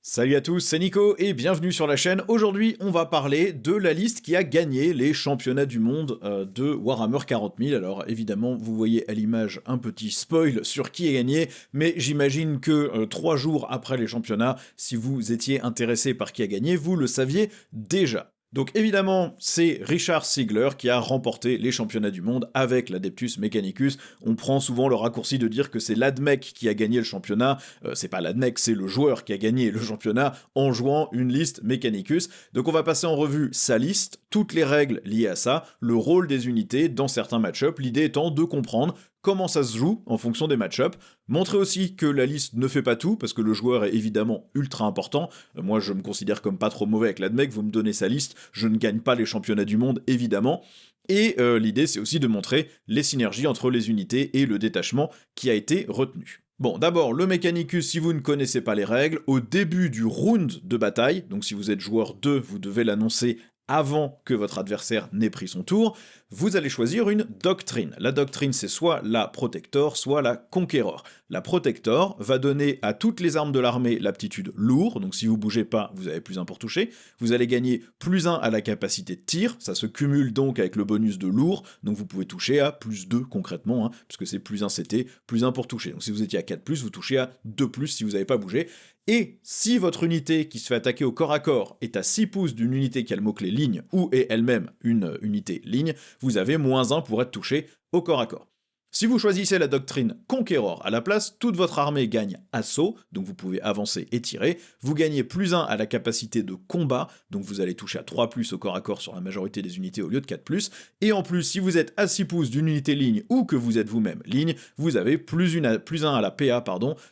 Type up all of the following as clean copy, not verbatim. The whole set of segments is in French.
Salut à tous, c'est Nico et bienvenue sur la chaîne. Aujourd'hui, on va parler de la liste qui a gagné les championnats du monde de Warhammer 40 000. Alors évidemment, vous voyez à l'image un petit spoil sur qui a gagné, mais j'imagine que 3 jours après les championnats, si vous étiez intéressé par qui a gagné, vous le saviez déjà. Donc évidemment, c'est Richard Siegler qui a remporté les championnats du monde avec l'Adeptus Mechanicus. On prend souvent le raccourci de dire que c'est l'Admech qui a gagné le championnat. C'est pas l'Admech, c'est le joueur qui a gagné le championnat en jouant une liste Mechanicus. Donc on va passer en revue sa liste, toutes les règles liées à ça, le rôle des unités dans certains match-ups, l'idée étant de comprendre comment ça se joue en fonction des match-ups, montrer aussi que la liste ne fait pas tout, parce que le joueur est évidemment ultra important. Moi je me considère comme pas trop mauvais avec l'Admech, vous me donnez sa liste, je ne gagne pas les championnats du monde évidemment. Et l'idée c'est aussi de montrer les synergies entre les unités et le détachement qui a été retenu. Bon, d'abord, le Mechanicus, si vous ne connaissez pas les règles, au début du round de bataille, donc si vous êtes joueur 2, vous devez l'annoncer avant que votre adversaire n'ait pris son tour, vous allez choisir une doctrine. La doctrine, c'est soit la Protector, soit la Conqueror. La Protector va donner à toutes les armes de l'armée l'aptitude lourd, donc si vous bougez pas, vous avez +1 pour toucher. Vous allez gagner +1 à la capacité de tir, ça se cumule donc avec le bonus de lourd, donc vous pouvez toucher à +2 concrètement, puisque c'est +1 CT, +1 pour toucher. Donc si vous étiez à 4+, vous touchez à 2+, si vous n'avez pas bougé. Et si votre unité qui se fait attaquer au corps à corps est à 6 pouces d'une unité qui a le mot-clé ligne ou est elle-même une unité ligne, vous avez -1 pour être touché au corps à corps. Si vous choisissez la doctrine Conqueror à la place, toute votre armée gagne assaut, donc vous pouvez avancer et tirer, vous gagnez +1 à la capacité de combat, donc vous allez toucher à 3+ au corps à corps sur la majorité des unités au lieu de 4+, et en plus si vous êtes à 6 pouces d'une unité ligne ou que vous êtes vous-même ligne, vous avez +1 à la PA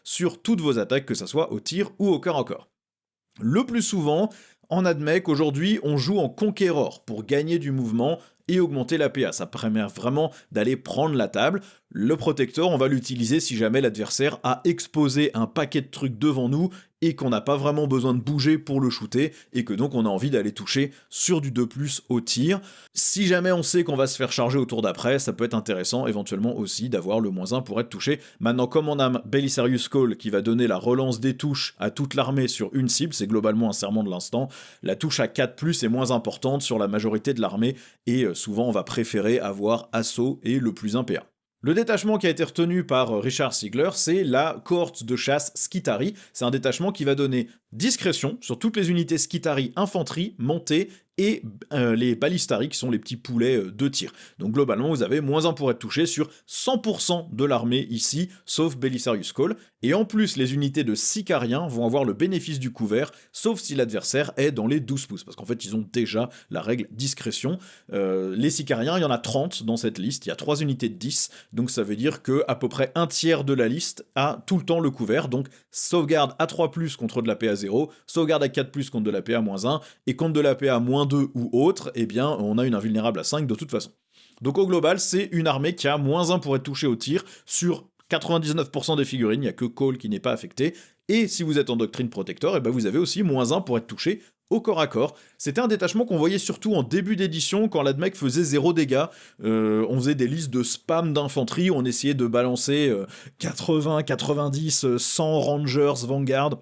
sur toutes vos attaques, que ce soit au tir ou au corps à corps. Le plus souvent, en Admech, aujourd'hui, on joue en Conqueror pour gagner du mouvement et augmenter la PA. Ça permet vraiment d'aller prendre la table. Le Protector, on va l'utiliser si jamais l'adversaire a exposé un paquet de trucs devant nous et qu'on n'a pas vraiment besoin de bouger pour le shooter, et que donc on a envie d'aller toucher sur du 2+ au tir. Si jamais on sait qu'on va se faire charger au tour d'après, ça peut être intéressant éventuellement aussi d'avoir le -1 pour être touché. Maintenant, comme on a Belisarius Call qui va donner la relance des touches à toute l'armée sur une cible, c'est globalement un serment de l'instant, la touche à 4+ est moins importante sur la majorité de l'armée, et souvent on va préférer avoir assaut et le +1 PA. Le détachement qui a été retenu par Richard Siegler, c'est la cohorte de chasse Skitarii. C'est un détachement qui va donner discrétion sur toutes les unités Skitarii infanterie, montée, et les Balistarii qui sont les petits poulets de tir. Donc globalement vous avez -1 pour être touché sur 100% de l'armée ici, sauf Belisarius Call, et en plus les unités de Sicariens vont avoir le bénéfice du couvert, sauf si l'adversaire est dans les 12 pouces, parce qu'en fait ils ont déjà la règle discrétion. Les Sicariens, il y en a 30 dans cette liste, il y a 3 unités de 10, donc ça veut dire que à peu près un tiers de la liste a tout le temps le couvert, donc sauvegarde à 3+ contre de la PA 0, sauvegarde à 4+ contre de la PA -1, et contre de la PA -2 ou autre, eh bien on a une invulnérable à 5 de toute façon. Donc au global, c'est une armée qui a -1 pour être touchée au tir sur 99% des figurines, il n'y a que Call qui n'est pas affecté, et si vous êtes en doctrine Protector, eh ben vous avez aussi -1 pour être touché au corps à corps. C'était un détachement qu'on voyait surtout en début d'édition, quand l'Admech faisait 0 dégâts. On faisait des listes de spam d'infanterie, on essayait de balancer 80, 90, 100 Rangers, Vanguard,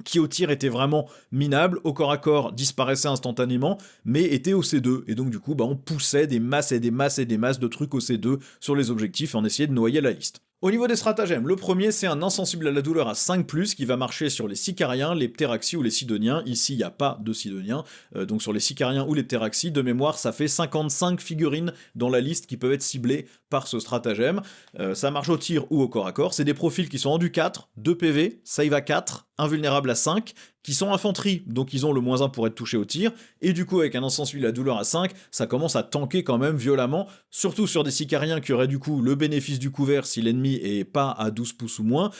qui au tir était vraiment minable, au corps à corps disparaissait instantanément, mais était au C2, et donc du coup on poussait des masses et des masses et des masses de trucs au C2 sur les objectifs et on essayait de noyer la liste. Au niveau des stratagèmes, le premier c'est un insensible à la douleur à 5+, qui va marcher sur les Sicariens, les Pteraxis ou les Sidoniens. Ici il n'y a pas de Sidoniens, donc sur les Sicariens ou les Pteraxis, de mémoire ça fait 55 figurines dans la liste qui peuvent être ciblées par ce stratagème. Ça marche au tir ou au corps à corps, c'est des profils qui sont en du 4, 2 PV, save à 4, invulnérable à 5, qui sont infanterie, donc ils ont le -1 pour être touchés au tir, et du coup avec un insensible à la douleur à 5, ça commence à tanker quand même violemment, surtout sur des Sicariens qui auraient du coup le bénéfice du couvert si l'ennemi est pas à 12 pouces ou moins.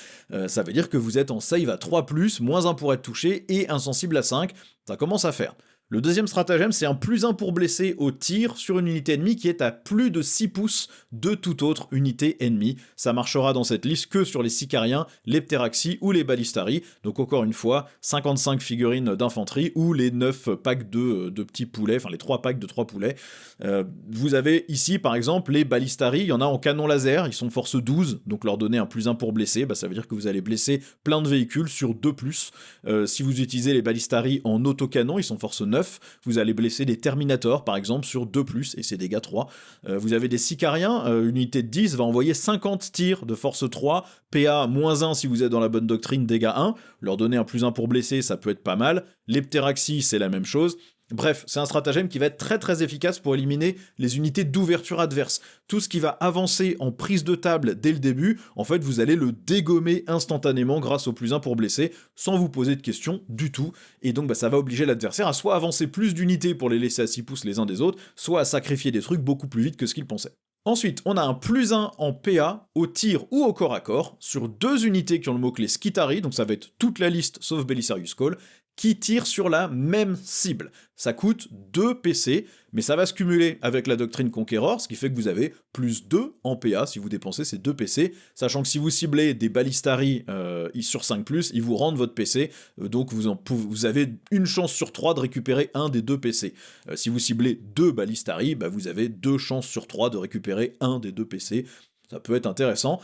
Ça veut dire que vous êtes en save à 3+, -1 pour être touché, et insensible à 5, ça commence à faire. Le deuxième stratagème, c'est un +1 pour blesser au tir sur une unité ennemie qui est à plus de 6 pouces de toute autre unité ennemie. Ça marchera dans cette liste que sur les Sicariens, les Pteraxi ou les Ballistari. Donc encore une fois, 55 figurines d'infanterie ou les 9 packs de petits poulets, enfin les 3 packs de 3 poulets. Vous avez ici par exemple les Ballistari, il y en a en canon laser, ils sont force 12, donc leur donner un +1 pour blesser, ça veut dire que vous allez blesser plein de véhicules sur 2+. Si vous utilisez les Ballistari en autocanon, ils sont force 9. Vous allez blesser des Terminators par exemple sur 2+, et c'est dégâts 3. Vous avez des Sicariens, une unité de 10 va envoyer 50 tirs de force 3, PA -1 si vous êtes dans la bonne doctrine, dégâts 1. Leur donner un +1 pour blesser, ça peut être pas mal. Les Pteraxi, c'est la même chose. Bref, c'est un stratagème qui va être très très efficace pour éliminer les unités d'ouverture adverse. Tout ce qui va avancer en prise de table dès le début, en fait, vous allez le dégommer instantanément grâce au +1 pour blesser, sans vous poser de questions du tout. Et donc, ça va obliger l'adversaire à soit avancer plus d'unités pour les laisser à 6 pouces les uns des autres, soit à sacrifier des trucs beaucoup plus vite que ce qu'il pensait. Ensuite, on a un +1 en PA, au tir ou au corps à corps, sur 2 unités qui ont le mot-clé Skitari, donc ça va être toute la liste sauf Belisarius Cawl, qui tire sur la même cible. Ça coûte 2 PC, mais ça va se cumuler avec la doctrine Conqueror, ce qui fait que vous avez +2 en PA si vous dépensez ces 2 PC, sachant que si vous ciblez des Ballistari sur 5+, ils vous rendent votre PC, donc vous avez une chance sur 3 de récupérer un des 2 PC. Si vous ciblez 2 Ballistari, vous avez 2 chances sur 3 de récupérer un des 2 PC, ça peut être intéressant.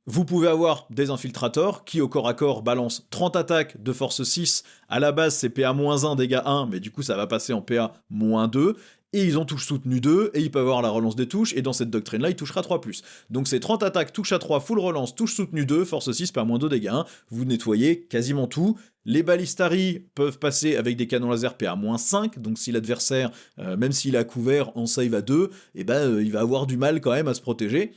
Vous pouvez avoir des infiltrators qui au corps à corps balancent 30 attaques de force 6, à la base c'est PA -1, dégâts 1, mais du coup ça va passer en PA -2, et ils ont touche soutenu 2, et ils peuvent avoir la relance des touches, et dans cette doctrine-là, il touchera 3+. Donc c'est 30 attaques, touche à 3, full relance, touche soutenu 2, force 6, PA -2, dégâts 1, vous nettoyez quasiment tout. Les Ballistari peuvent passer avec des canons laser PA -5, donc si l'adversaire, même s'il a couvert en save à 2, il va avoir du mal quand même à se protéger.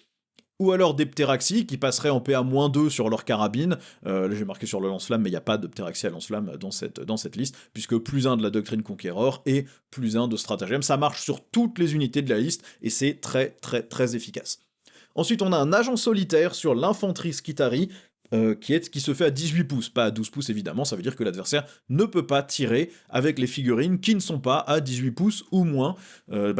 Ou alors des Pteraxi qui passeraient en PA -2 sur leur carabine. Là j'ai marqué sur le lance-flamme, mais il n'y a pas de Pteraxi à lance-flamme dans cette liste, puisque +1 de la doctrine Conqueror et +1 de stratagème. Ça marche sur toutes les unités de la liste, et c'est très très très efficace. Ensuite on a un agent solitaire sur l'infanterie Skitari, qui se fait à 18 pouces, pas à 12 pouces évidemment, ça veut dire que l'adversaire ne peut pas tirer avec les figurines qui ne sont pas à 18 pouces ou moins.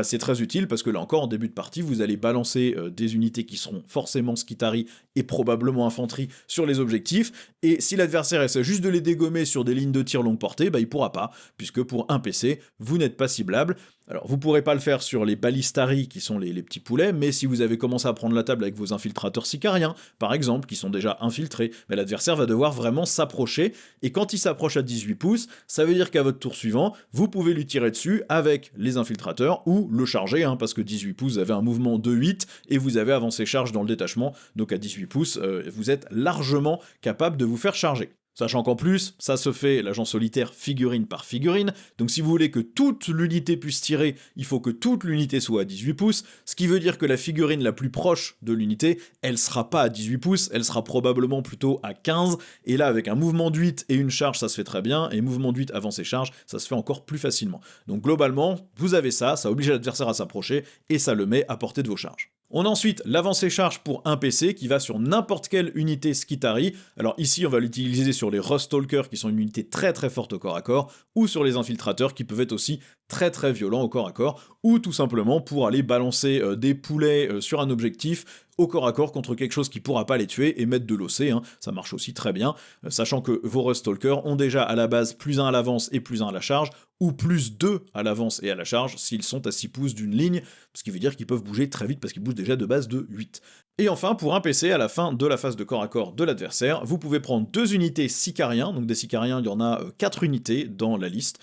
C'est très utile parce que là encore en début de partie vous allez balancer des unités qui seront forcément Skitari et probablement infanterie sur les objectifs, et si l'adversaire essaie juste de les dégommer sur des lignes de tir longue portée, il pourra pas, puisque pour un PC, vous n'êtes pas ciblable. Alors vous pourrez pas le faire sur les Ballistari qui sont les petits poulets, mais si vous avez commencé à prendre la table avec vos infiltrateurs sicariens, par exemple, qui sont déjà infiltrés, l'adversaire va devoir vraiment s'approcher, et quand il s'approche à 18 pouces, ça veut dire qu'à votre tour suivant, vous pouvez lui tirer dessus avec les infiltrateurs, ou le charger, parce que 18 pouces, vous avez un mouvement de 8, et vous avez avancé charge dans le détachement, donc à 18 pouces, vous êtes largement capable de vous faire charger. Sachant qu'en plus, ça se fait l'agent solitaire figurine par figurine, donc si vous voulez que toute l'unité puisse tirer, il faut que toute l'unité soit à 18 pouces, ce qui veut dire que la figurine la plus proche de l'unité, elle sera pas à 18 pouces, elle sera probablement plutôt à 15, et là avec un mouvement de 8 et une charge ça se fait très bien, et mouvement de 8 avant ses charges, ça se fait encore plus facilement. Donc globalement, vous avez ça oblige l'adversaire à s'approcher, et ça le met à portée de vos charges. On a ensuite l'avancée charge pour un PC qui va sur n'importe quelle unité Skitari. Alors ici on va l'utiliser sur les Rustalkers qui sont une unité très très forte au corps à corps, ou sur les infiltrateurs qui peuvent être aussi très très violents au corps à corps, ou tout simplement pour aller balancer des poulets sur un objectif au corps à corps contre quelque chose qui pourra pas les tuer et mettre de l'OC, ça marche aussi très bien, sachant que vos Rustalkers ont déjà à la base +1 à l'avance et +1 à la charge, ou +2 à l'avance et à la charge s'ils sont à 6 pouces d'une ligne, ce qui veut dire qu'ils peuvent bouger très vite parce qu'ils bougent déjà de base de 8. Et enfin, pour un PC, à la fin de la phase de corps à corps de l'adversaire, vous pouvez prendre 2 unités Sicariens, donc des Sicariens, il y en a 4 unités dans la liste,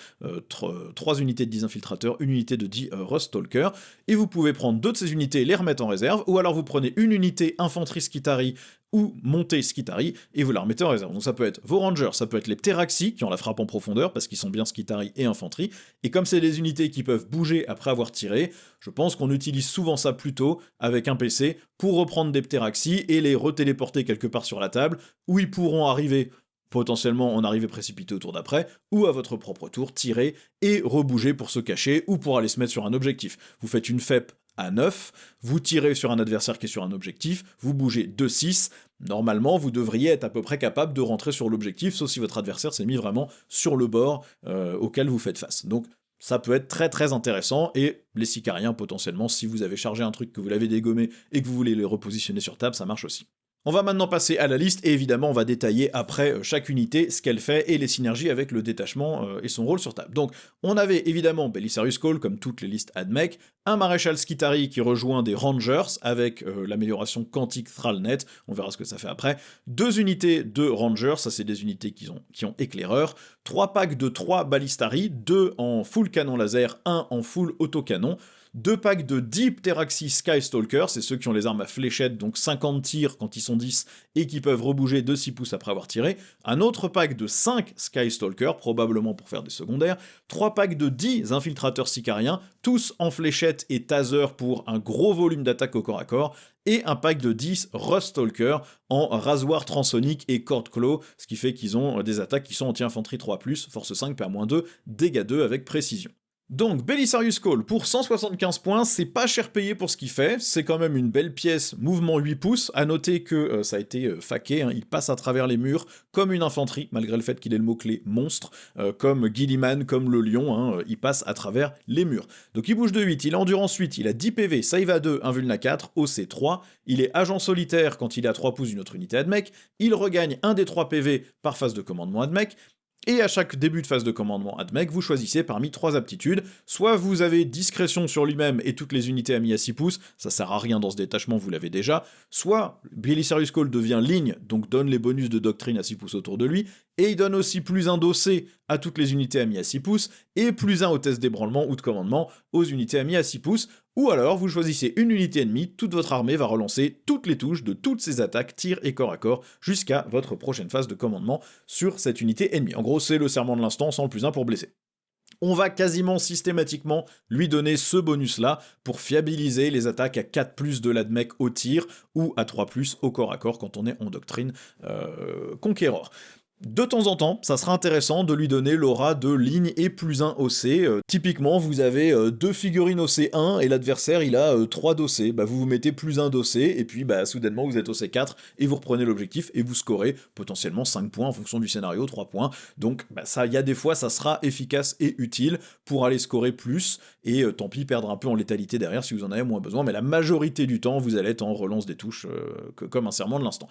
3 unités de 10 infiltrateurs, une unité de 10 Rustalkers, et vous pouvez prendre 2 de ces unités et les remettre en réserve, ou alors vous prenez une unité infanterie Skitari ou montée Skitari, et vous la remettez en réserve. Donc ça peut être vos Rangers, ça peut être les Pteraxi, qui ont la frappe en profondeur, parce qu'ils sont bien Skitari et infanterie, et comme c'est des unités qui peuvent bouger après avoir tiré, je pense qu'on utilise souvent ça plutôt avec un PC pour reprendre des Pteraxi et les retéléporter quelque part sur la table, où ils pourront arriver potentiellement en arrivée précipitée au tour d'après, ou à votre propre tour, tirer et rebouger pour se cacher, ou pour aller se mettre sur un objectif. Vous faites une FEP à 9, vous tirez sur un adversaire qui est sur un objectif, vous bougez de 6, normalement vous devriez être à peu près capable de rentrer sur l'objectif, sauf si votre adversaire s'est mis vraiment sur le bord auquel vous faites face. Donc ça peut être très très intéressant, et les Sicariens potentiellement, si vous avez chargé un truc, que vous l'avez dégommé et que vous voulez les repositionner sur table, ça marche aussi. On va maintenant passer à la liste, et évidemment on va détailler après chaque unité ce qu'elle fait et les synergies avec le détachement et son rôle sur table. Donc on avait évidemment Belisarius Cawl comme toutes les listes AdMech, un Maréchal Skitarii qui rejoint des Rangers avec l'amélioration quantique Thrallnet, on verra ce que ça fait après, 2 unités de Rangers, ça c'est des unités qui ont éclaireur, 3 packs de 3 Ballistari, 2 en full canon laser, 1 en full autocanon, 2 packs de Deep Teraxi Skystalker, c'est ceux qui ont les armes à fléchettes, donc 50 tirs quand ils sont 10, et qui peuvent rebouger de 6 pouces après avoir tiré, un autre pack de 5 Skystalker, probablement pour faire des secondaires, 3 packs de 10 infiltrateurs sicariens, tous en fléchettes et taser pour un gros volume d'attaque au corps à corps, et un pack de 10 Ruststalker en rasoir transonique et corde claw, ce qui fait qu'ils ont des attaques qui sont anti-infanterie 3+, force 5, PA-2, dégâts 2 avec précision. Donc Belisarius Cawl pour 175 points, c'est pas cher payé pour ce qu'il fait, c'est quand même une belle pièce, mouvement 8 pouces, à noter que ça a été faqué, hein, il passe à travers les murs comme une infanterie, malgré le fait qu'il ait le mot-clé monstre, comme Gilliman, comme le lion, hein, il passe à travers les murs. Donc il bouge de 8, il a endurance 8, il a 10 PV, save à 2, invulna 4, OC 3, il est agent solitaire quand il est à 3 pouces d'une autre unité AdMech, il regagne un des 3 PV par phase de commandement AdMech, et à chaque début de phase de commandement AdMech, vous choisissez parmi 3 aptitudes, soit vous avez discrétion sur lui-même et toutes les unités amies à 6 pouces, ça sert à rien dans ce détachement, vous l'avez déjà, soit Belisarius Cawl devient ligne, donc donne les bonus de doctrine à 6 pouces autour de lui, et il donne aussi plus un dossé à toutes les unités amies à 6 pouces, et plus un au test d'ébranlement ou de commandement aux unités amies à 6 pouces, ou alors vous choisissez une unité ennemie, toute votre armée va relancer toutes les touches de toutes ses attaques, tirs et corps à corps, jusqu'à votre prochaine phase de commandement sur cette unité ennemie. En gros, c'est le serment de l'instant sans le plus 1 pour blesser. On va quasiment systématiquement lui donner ce bonus-là pour fiabiliser les attaques à 4+ de l'AdMech au tir, ou à 3+ au corps à corps quand on est en doctrine Conqueror. De temps en temps, ça sera intéressant de lui donner l'aura de ligne et plus 1 OC. Typiquement, vous avez 2 figurines OC 1 et l'adversaire il a 3 d'OC. Bah, vous vous mettez plus 1 d'OC et puis bah, soudainement vous êtes OC 4 et vous reprenez l'objectif et vous scorez potentiellement 5 points en fonction du scénario, 3 points. Donc bah, ça, il y a des fois ça sera efficace et utile pour aller scorer plus et tant pis perdre un peu en létalité derrière si vous en avez moins besoin. Mais la majorité du temps, vous allez être en relance des touches comme un serment de l'instant.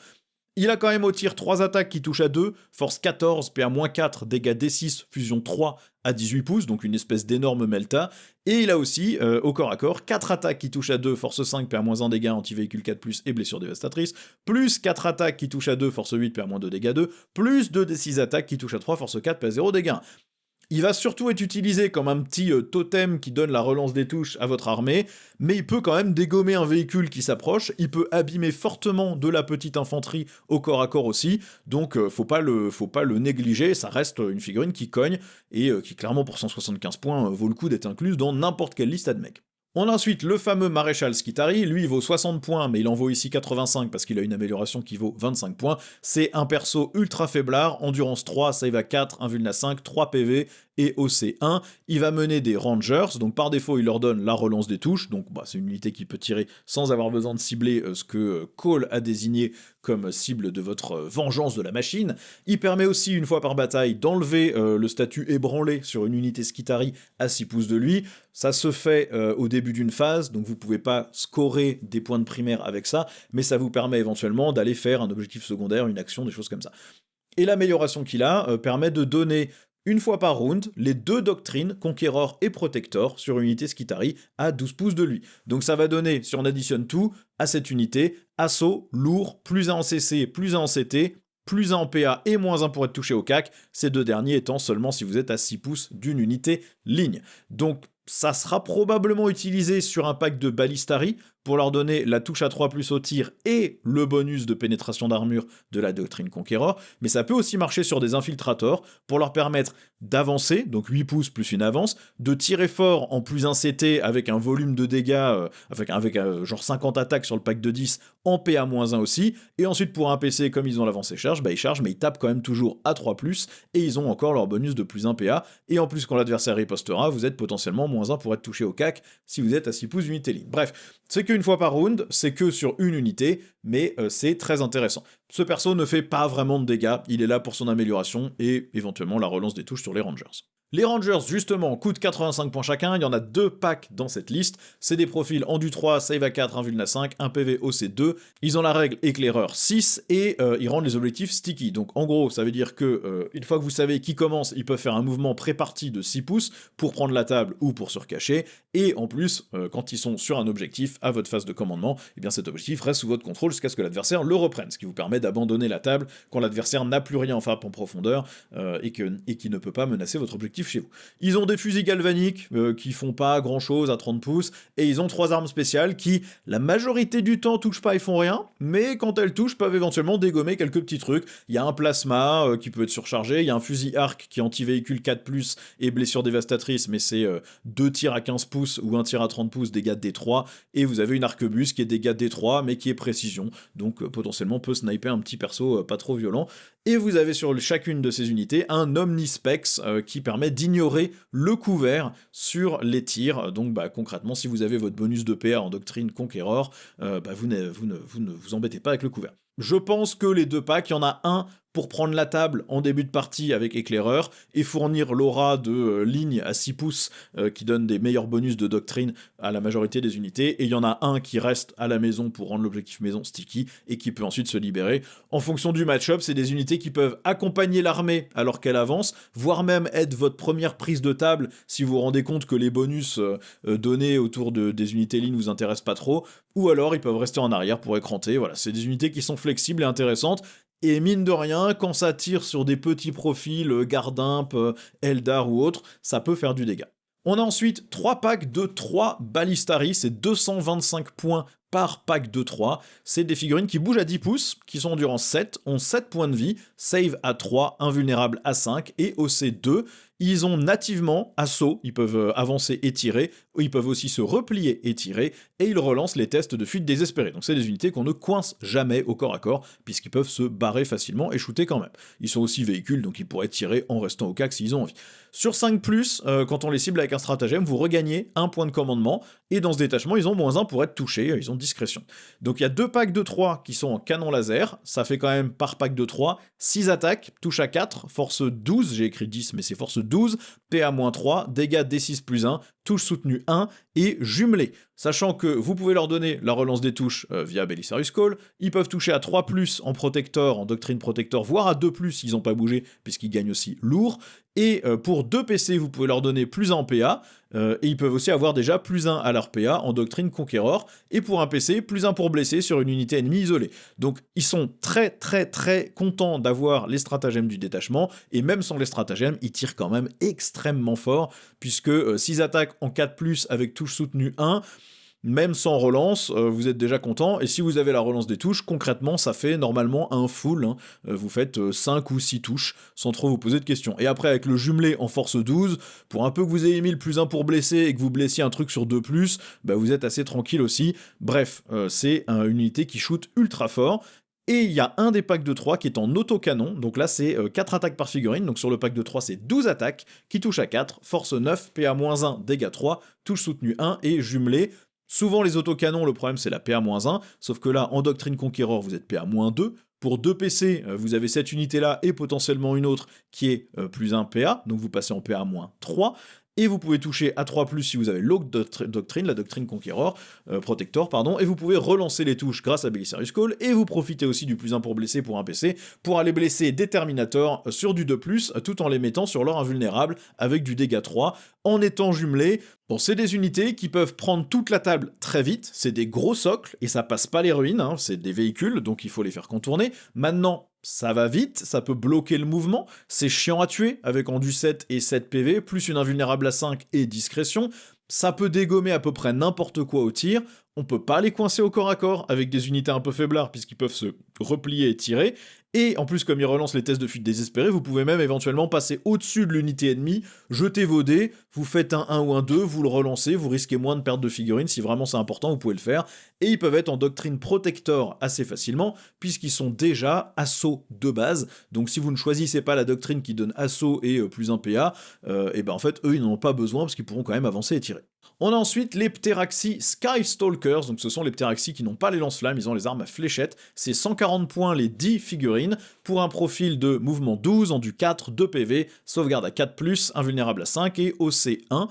Il a quand même au tir 3 attaques qui touchent à 2, force 14, PA-4, dégâts D6, fusion 3 à 18 pouces, donc une espèce d'énorme melta. Et il a aussi, au corps à corps, 4 attaques qui touchent à 2, force 5, PA-1 dégâts, anti-véhicule 4+, et blessure dévastatrice, plus 4 attaques qui touchent à 2, force 8, PA-2 dégâts 2, plus 2 D6 attaques qui touchent à 3, force 4, PA-0 dégâts 1. Il va surtout être utilisé comme un petit totem qui donne la relance des touches à votre armée, mais il peut quand même dégommer un véhicule qui s'approche, il peut abîmer fortement de la petite infanterie au corps à corps aussi, donc faut pas le négliger, ça reste une figurine qui cogne, et qui clairement pour 175 points vaut le coup d'être incluse dans n'importe quelle liste AdMech. On a ensuite le fameux Maréchal Skitarii, lui il vaut 60 points, mais il en vaut ici 85 parce qu'il a une amélioration qui vaut 25 points. C'est un perso ultra faiblard, endurance 3, save à 4, invulna 5, 3 PV et OC 1. Il va mener des Rangers, donc par défaut il leur donne la relance des touches, donc bah, c'est une unité qui peut tirer sans avoir besoin de cibler ce que Cawl a désigné comme cible de votre vengeance de la machine. Il permet aussi, une fois par bataille, d'enlever le statut ébranlé sur une unité Skitarii à 6 pouces de lui. Ça se fait au début d'une phase, donc vous pouvez pas scorer des points de primaire avec ça, mais ça vous permet éventuellement d'aller faire un objectif secondaire, une action, des choses comme ça. Et l'amélioration qu'il a permet de donner une fois par round, les 2 doctrines, Conqueror et Protector, sur une unité Skitarii à 12 pouces de lui. Donc ça va donner, si on additionne tout, à cette unité, assaut, lourd, plus 1 en CC, plus 1 en CT, plus 1 en PA et moins 1 pour être touché au CAC, ces 2 derniers étant seulement si vous êtes à 6 pouces d'une unité ligne. Donc ça sera probablement utilisé sur un pack de Ballistari pour leur donner la touche à 3+ au tir et le bonus de pénétration d'armure de la doctrine Conqueror, mais ça peut aussi marcher sur des infiltrators pour leur permettre d'avancer, donc 8 pouces plus une avance, de tirer fort en plus 1 CT avec un volume de dégâts, avec genre 50 attaques sur le pack de 10 en PA-1 aussi, et ensuite pour un PC, comme ils ont l'avancée charge, bah ils chargent, mais ils tapent quand même toujours à 3+, et ils ont encore leur bonus de plus 1 PA, et en plus quand l'adversaire ripostera, vous êtes potentiellement moins 1 pour être touché au CAC si vous êtes à 6 pouces d'unité ligne. Bref, c'est qu'une fois par round, c'est que sur une unité, mais c'est très intéressant. ce perso ne fait pas vraiment de dégâts, il est là pour son amélioration et éventuellement la relance des touches sur les Rangers. Les Rangers, justement, coûtent 85 points chacun, il y en a 2 packs dans cette liste, c'est des profils endu 3, save à 4, invuln à 5, 1 PV OC2, ils ont la règle éclaireur 6, et ils rendent les objectifs sticky. Donc en gros, ça veut dire que, une fois que vous savez qui commence, ils peuvent faire un mouvement pré-parti de 6 pouces pour prendre la table ou pour se recacher, et en plus, quand ils sont sur un objectif à votre phase de commandement, et bien cet objectif reste sous votre contrôle jusqu'à ce que l'adversaire le reprenne, ce qui vous permet d'abandonner la table quand l'adversaire n'a plus rien en frappe en profondeur, et qui ne peut pas menacer votre objectif chez vous. Ils ont des fusils galvaniques qui font pas grand chose à 30 pouces, et ils ont 3 armes spéciales qui, la majorité du temps, touchent pas et font rien, mais quand elles touchent, peuvent éventuellement dégommer quelques petits trucs. Il y a un plasma qui peut être surchargé, il y a un fusil arc qui est anti-véhicule 4+, et blessure dévastatrice, mais c'est 2 tirs à 15 pouces ou 1 tir à 30 pouces, dégâts de D3, et vous avez une arquebus qui est dégâts de D3, mais qui est précision, donc potentiellement peut sniper un petit perso pas trop violent. Et vous avez sur chacune de ces unités un Omnispex qui permet d'ignorer le couvert sur les tirs. Donc concrètement, si vous avez votre bonus de PA en Doctrine Conqueror, vous ne vous embêtez pas avec le couvert. Je pense que les 2 packs, il y en a un pour prendre la table en début de partie avec éclaireur et fournir l'aura de ligne à 6 pouces qui donne des meilleurs bonus de doctrine à la majorité des unités, et il y en a un qui reste à la maison pour rendre l'objectif maison sticky et qui peut ensuite se libérer. En fonction du match-up, c'est des unités qui peuvent accompagner l'armée alors qu'elle avance, voire même être votre première prise de table si vous vous rendez compte que les bonus donnés autour des unités lignes vous intéressent pas trop, ou alors ils peuvent rester en arrière pour écranter. Voilà, c'est des unités qui sont flexibles et intéressantes. Et mine de rien, quand ça tire sur des petits profils, Gardimp, Eldar ou autres, ça peut faire du dégât. On a ensuite 3 packs de 3 Ballistari, c'est 225 points par pack de 3. C'est des figurines qui bougent à 10 pouces, qui sont endurance 7, ont 7 points de vie, save à 3, invulnérable à 5 et OC 2. Ils ont nativement assaut, ils peuvent avancer et tirer, ou ils peuvent aussi se replier et tirer, et ils relancent les tests de fuite désespérée. Donc c'est des unités qu'on ne coince jamais au corps à corps, puisqu'ils peuvent se barrer facilement et shooter quand même. Ils sont aussi véhicules, donc ils pourraient tirer en restant au cac s'ils ont envie. Sur 5+, quand on les cible avec un stratagème, vous regagnez un point de commandement, et dans ce détachement, ils ont -1 pour être touchés, ils ont discrétion. Donc il y a 2 packs de 3 qui sont en canon laser, ça fait quand même par pack de 3, 6 attaques, touche à 4, force 12, j'ai écrit 10 mais c'est force 12, PA-3, dégâts D6+1, touche soutenue 1 et jumelé. Sachant que vous pouvez leur donner la relance des touches via Belisarius Call, ils peuvent toucher à 3+ en Protector, en Doctrine Protector, voire à 2+ s'ils n'ont pas bougé, puisqu'ils gagnent aussi lourd, et pour 2 PC, vous pouvez leur donner +1 en PA, et ils peuvent aussi avoir déjà +1 à leur PA en Doctrine Conqueror, et pour un PC, +1 pour blesser sur une unité ennemie isolée. Donc ils sont très très très contents d'avoir les stratagèmes du détachement, et même sans les stratagèmes, ils tirent quand même extrêmement fort, puisque 6 attaques en 4+ avec touche soutenue 1, même sans relance, vous êtes déjà content, et si vous avez la relance des touches, concrètement, ça fait normalement un full, hein. Vous faites 5 ou 6 touches, sans trop vous poser de questions. Et après, avec le jumelé en force 12, pour un peu que vous ayez mis le +1 pour blesser, et que vous blessiez un truc sur 2+, vous êtes assez tranquille aussi. Bref, c'est une unité qui shoot ultra fort. Et il y a un des packs de 3 qui est en autocanon, donc là c'est 4 attaques par figurine, donc sur le pack de 3 c'est 12 attaques, qui touchent à 4, force 9, PA-1, dégâts 3, touche soutenue 1 et jumelé. Souvent les autocanons, le problème c'est la PA-1, sauf que là en Doctrine Conqueror vous êtes PA-2, pour 2 PC vous avez cette unité là et potentiellement une autre qui est +1 PA, donc vous passez en PA-3, et vous pouvez toucher à 3+ si vous avez l'autre doctrine, la Doctrine Conqueror, Protector, pardon, et vous pouvez relancer les touches grâce à Belisarius Call, et vous profitez aussi du +1 pour blesser pour un PC, pour aller blesser des Terminators sur du 2+, tout en les mettant sur leur invulnérable avec du dégât 3, en étant jumelés. Bon, c'est des unités qui peuvent prendre toute la table très vite, c'est des gros socles, et ça passe pas les ruines, hein, c'est des véhicules, donc il faut les faire contourner. Maintenant, ça va vite, ça peut bloquer le mouvement, c'est chiant à tuer, avec endu 7 et 7 PV, plus une invulnérable à 5 et discrétion, ça peut dégommer à peu près n'importe quoi au tir, on peut pas les coincer au corps à corps avec des unités un peu faiblards puisqu'ils peuvent se replier et tirer, et en plus comme ils relancent les tests de fuite désespérée, vous pouvez même éventuellement passer au-dessus de l'unité ennemie, jeter vos dés, vous faites un 1 ou un 2, vous le relancez, vous risquez moins de perte de figurines, si vraiment c'est important vous pouvez le faire, et ils peuvent être en Doctrine Protector assez facilement, puisqu'ils sont déjà assaut de base, donc si vous ne choisissez pas la doctrine qui donne assaut et +1 PA, et en fait eux ils n'en ont pas besoin parce qu'ils pourront quand même avancer et tirer. On a ensuite les Pteraxi Skystalkers, donc ce sont les Pteraxi qui n'ont pas les lance-flammes, ils ont les armes à fléchettes. C'est 140 points les 10 figurines, pour un profil de mouvement 12, endu 4, 2 PV, sauvegarde à 4+, invulnérable à 5 et OC 1.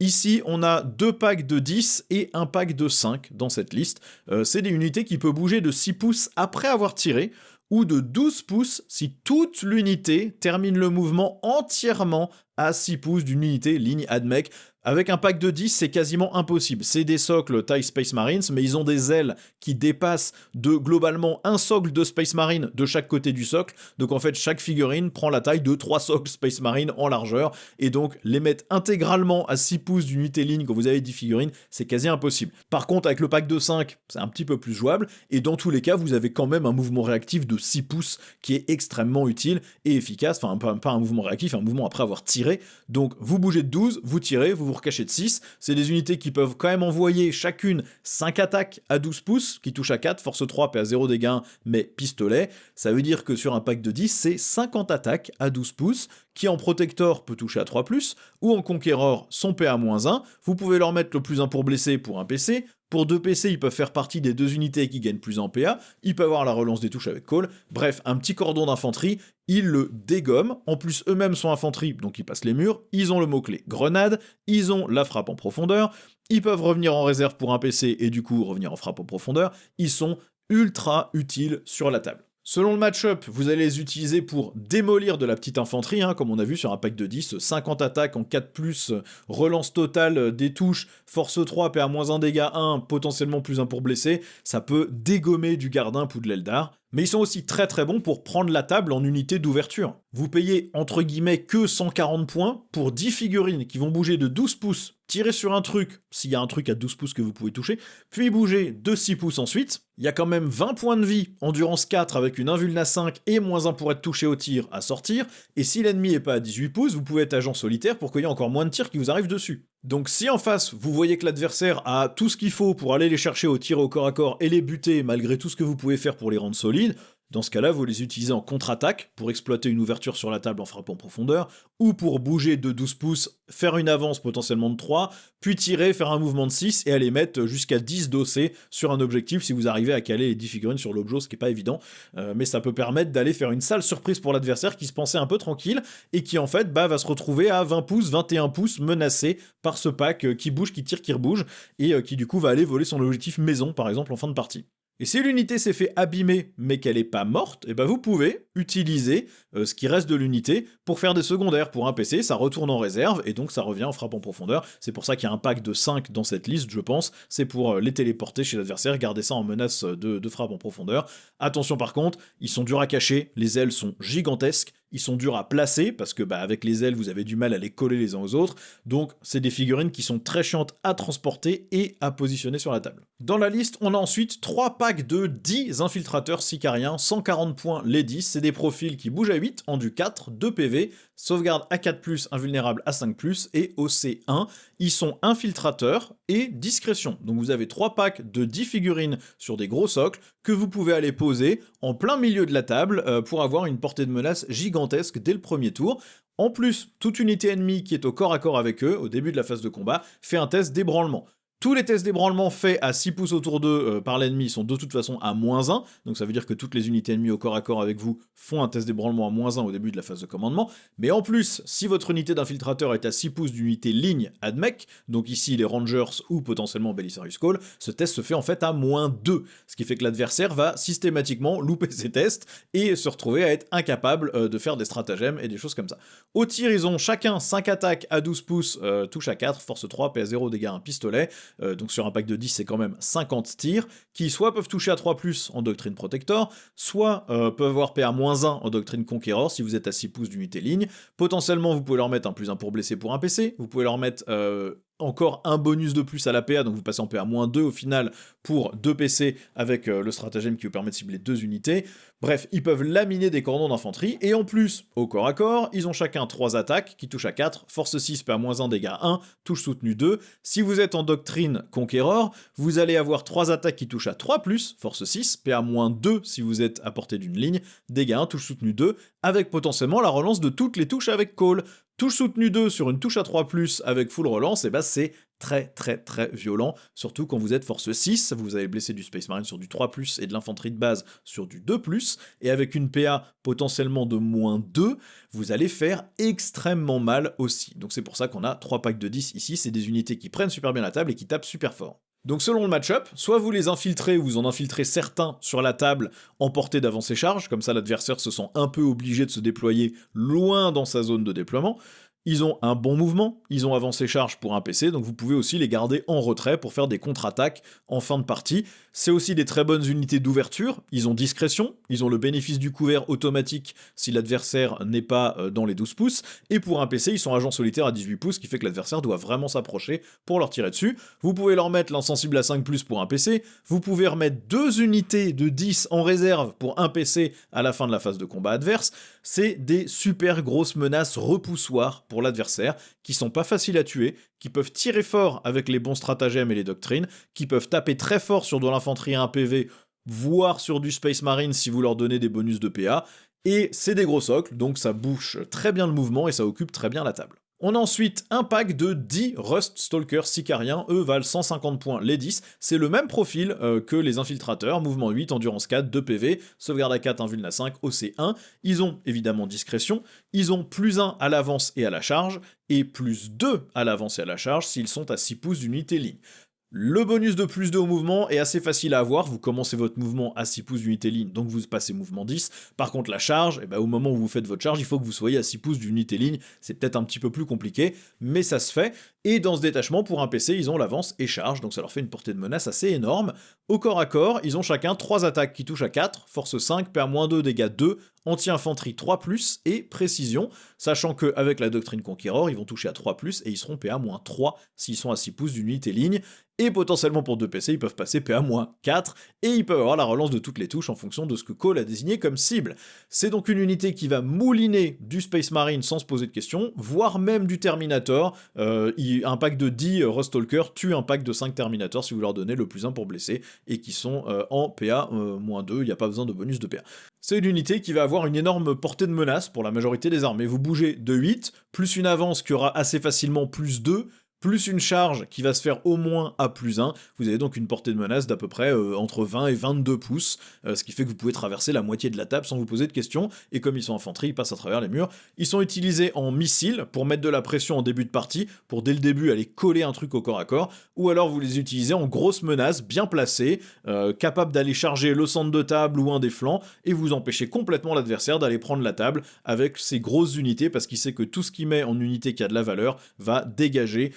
Ici, on a 2 packs de 10 et un pack de 5 dans cette liste. C'est des unités qui peuvent bouger de 6 pouces après avoir tiré, ou de 12 pouces si toute l'unité termine le mouvement entièrement à 6 pouces d'une unité ligne AdMech. Avec un pack de 10, c'est quasiment impossible. C'est des socles taille Space Marines, mais ils ont des ailes qui dépassent de globalement un socle de Space Marine de chaque côté du socle. Donc en fait, chaque figurine prend la taille de 3 socles Space Marine en largeur. Et donc, les mettre intégralement à 6 pouces d'unité ligne quand vous avez 10 figurines, c'est quasi impossible. Par contre, avec le pack de 5, c'est un petit peu plus jouable. Et dans tous les cas, vous avez quand même un mouvement réactif de 6 pouces qui est extrêmement utile et efficace. Enfin, pas un mouvement réactif, un mouvement après avoir tiré. Donc, vous bougez de 12, vous tirez, vous recachez de 6. C'est des unités qui peuvent quand même envoyer chacune 5 attaques à 12 pouces, qui touchent à 4, force 3, PA 0 dégâts 1, mais pistolet. Ça veut dire que sur un pack de 10, c'est 50 attaques à 12 pouces, qui en Protector peut toucher à 3+, ou en Conqueror son PA-1. Vous pouvez leur mettre le plus 1 pour blesser pour un PC. Pour 2 PC, ils peuvent faire partie des 2 unités qui gagnent plus en PA, ils peuvent avoir la relance des touches avec Call, bref, un petit cordon d'infanterie, ils le dégomment, en plus eux-mêmes sont infanterie, donc ils passent les murs, ils ont le mot-clé grenade, ils ont la frappe en profondeur, ils peuvent revenir en réserve pour un PC et du coup revenir en frappe en profondeur, ils sont ultra utiles sur la table. Selon le match-up, vous allez les utiliser pour démolir de la petite infanterie, comme on a vu sur un pack de 10, 50 attaques en 4+, relance totale des touches, force 3, PA-1 dégâts 1, potentiellement plus 1 pour blesser, ça peut dégommer du Gardimp ou de l'Eldar. Mais ils sont aussi très très bons pour prendre la table en unité d'ouverture. Vous payez entre guillemets que 140 points pour 10 figurines qui vont bouger de 12 pouces, tirer sur un truc, s'il y a un truc à 12 pouces que vous pouvez toucher, puis bouger de 6 pouces ensuite. Il y a quand même 20 points de vie, endurance 4 avec une invulna 5 et -1 pour être touché au tir à sortir, et si l'ennemi est pas à 18 pouces, vous pouvez être agent solitaire pour qu'il y ait encore moins de tirs qui vous arrivent dessus. Donc si en face, vous voyez que l'adversaire a tout ce qu'il faut pour aller les chercher au tir au corps à corps et les buter malgré tout ce que vous pouvez faire pour les rendre solides, dans ce cas-là, vous les utilisez en contre-attaque pour exploiter une ouverture sur la table en frappant en profondeur, ou pour bouger de 12 pouces, faire une avance potentiellement de 3, puis tirer, faire un mouvement de 6 et aller mettre jusqu'à 10 d'OC sur un objectif si vous arrivez à caler les 10 figurines sur l'objet, ce qui est pas évident, mais ça peut permettre d'aller faire une sale surprise pour l'adversaire qui se pensait un peu tranquille et qui en fait va se retrouver à 20 pouces, 21 pouces menacé par ce pack qui bouge, qui tire, qui rebouge et qui du coup va aller voler son objectif maison par exemple en fin de partie. Et si l'unité s'est fait abîmer mais qu'elle n'est pas morte, et ben vous pouvez utiliser ce qui reste de l'unité pour faire des secondaires. Pour un PC, ça retourne en réserve et donc ça revient en frappe en profondeur. C'est pour ça qu'il y a un pack de 5 dans cette liste, je pense. C'est pour les téléporter chez l'adversaire, garder ça en menace de frappe en profondeur. Attention par contre, ils sont durs à cacher, les ailes sont gigantesques, ils sont durs à placer parce que avec les ailes vous avez du mal à les coller les uns aux autres, donc c'est des figurines qui sont très chiantes à transporter et à positionner sur la table. Dans la liste, on a ensuite 3 packs de 10 infiltrateurs sicariens, 140 points les 10, c'est des profils qui bougent à 8, endu 4, 2 PV, sauvegarde à 4+, invulnérable à 5+, et OC1. Ils sont infiltrateurs et discrétion. Donc vous avez 3 packs de 10 figurines sur des gros socles que vous pouvez aller poser en plein milieu de la table pour avoir une portée de menace gigantesque dès le premier tour. En plus, toute unité ennemie qui est au corps à corps avec eux, au début de la phase de combat, fait un test d'ébranlement. Tous les tests d'ébranlement faits à 6 pouces autour d'eux par l'ennemi sont de toute façon à -1, donc ça veut dire que toutes les unités ennemies au corps à corps avec vous font un test d'ébranlement à -1 au début de la phase de commandement, mais en plus, si votre unité d'infiltrateur est à 6 pouces d'unité ligne AdMech, donc ici les Rangers ou potentiellement Belisarius Cawl, ce test se fait en fait à -2, ce qui fait que l'adversaire va systématiquement louper ses tests et se retrouver à être incapable de faire des stratagèmes et des choses comme ça. Au tir, ils ont chacun 5 attaques à 12 pouces, touche à 4, force 3, PA 0, dégâts 1, pistolet. Donc sur un pack de 10, c'est quand même 50 tirs, qui soit peuvent toucher à 3+, en Doctrine Protector, soit peuvent avoir PA-1 en Doctrine Conqueror, si vous êtes à 6 pouces d'unité ligne. Potentiellement, vous pouvez leur mettre un +1 pour blesser pour un PC, vous pouvez leur mettre encore un bonus de plus à la PA, donc vous passez en PA-2 au final pour 2 PC avec le stratagème qui vous permet de cibler 2 unités. Bref, ils peuvent laminer des cordons d'infanterie, et en plus, au corps à corps, ils ont chacun 3 attaques qui touchent à 4, force 6, PA-1, dégâts 1, touche soutenue 2. Si vous êtes en Doctrine Conqueror, vous allez avoir 3 attaques qui touchent à 3+, force 6, PA-2 si vous êtes à portée d'une ligne, dégâts 1, touche soutenue 2, avec potentiellement la relance de toutes les touches avec Cawl. Touche soutenue 2 sur une touche à 3+, avec full relance, et c'est très très très violent, surtout quand vous êtes force 6, vous avez blessé du Space Marine sur du 3+, et de l'infanterie de base sur du 2+, et avec une PA potentiellement de -2, vous allez faire extrêmement mal aussi. Donc c'est pour ça qu'on a 3 packs de 10 ici, c'est des unités qui prennent super bien la table et qui tapent super fort. Donc selon le match-up, soit vous les infiltrez ou vous en infiltrez certains sur la table en portée d'avancée charge, comme ça l'adversaire se sent un peu obligé de se déployer loin dans sa zone de déploiement. Ils ont un bon mouvement, ils ont avancé charge pour un PC, donc vous pouvez aussi les garder en retrait pour faire des contre-attaques en fin de partie. C'est aussi des très bonnes unités d'ouverture, ils ont discrétion, ils ont le bénéfice du couvert automatique si l'adversaire n'est pas dans les 12 pouces, et pour un PC, ils sont agents solitaires à 18 pouces, ce qui fait que l'adversaire doit vraiment s'approcher pour leur tirer dessus. Vous pouvez leur mettre l'insensible à 5+, pour un PC, vous pouvez remettre 2 unités de 10 en réserve pour un PC à la fin de la phase de combat adverse. C'est des super grosses menaces repoussoires pour l'adversaire, qui sont pas faciles à tuer, qui peuvent tirer fort avec les bons stratagèmes et les doctrines, qui peuvent taper très fort sur de l'infanterie à 1 PV, voire sur du Space Marine si vous leur donnez des bonus de PA, et c'est des gros socles, donc ça bouche très bien le mouvement et ça occupe très bien la table. On a ensuite un pack de 10 Rust Stalker Sicariens, eux valent 150 points les 10, c'est le même profil que les infiltrateurs, mouvement 8, endurance 4, 2 PV, sauvegarde à 4, invuln à 5, OC1, ils ont évidemment discrétion, ils ont +1 à l'avance et à la charge, et +2 à l'avance et à la charge s'ils sont à 6 pouces d'unité ligne. Le bonus de +2 au mouvement est assez facile à avoir, vous commencez votre mouvement à 6 pouces d'unité ligne, donc vous passez mouvement 10. Par contre la charge, au moment où vous faites votre charge, il faut que vous soyez à 6 pouces d'unité ligne, c'est peut-être un petit peu plus compliqué, mais ça se fait. Et dans ce détachement, pour un PC, ils ont l'avance et charge, donc ça leur fait une portée de menace assez énorme. Au corps à corps, ils ont chacun 3 attaques qui touchent à 4, force 5, PA-2, dégâts 2, anti-infanterie 3+, et précision, sachant qu'avec la doctrine Conquéror, ils vont toucher à 3+, et ils seront PA-3 s'ils sont à 6 pouces d'unité ligne, et potentiellement pour 2 PC, ils peuvent passer PA-4, et ils peuvent avoir la relance de toutes les touches en fonction de ce que Cole a désigné comme cible. C'est donc une unité qui va mouliner du Space Marine sans se poser de questions, voire même du Terminator. Un pack de 10 Rustalker tue un pack de 5 Terminator si vous leur donnez le +1 pour blesser, et qui sont en PA-2, il n'y a pas besoin de bonus de PA. C'est une unité qui va avoir une énorme portée de menace pour la majorité des armées. Vous bougez de 8, plus une avance qui aura assez facilement +2, plus une charge qui va se faire au moins à +1, vous avez donc une portée de menace d'à peu près entre 20 et 22 pouces, ce qui fait que vous pouvez traverser la moitié de la table sans vous poser de questions, et comme ils sont infanterie, ils passent à travers les murs. Ils sont utilisés en missiles pour mettre de la pression en début de partie, pour dès le début aller coller un truc au corps à corps, ou alors vous les utilisez en grosses menaces, bien placées, capables d'aller charger le centre de table ou un des flancs, et vous empêchez complètement l'adversaire d'aller prendre la table avec ces grosses unités, parce qu'il sait que tout ce qu'il met en unité qui a de la valeur va dégager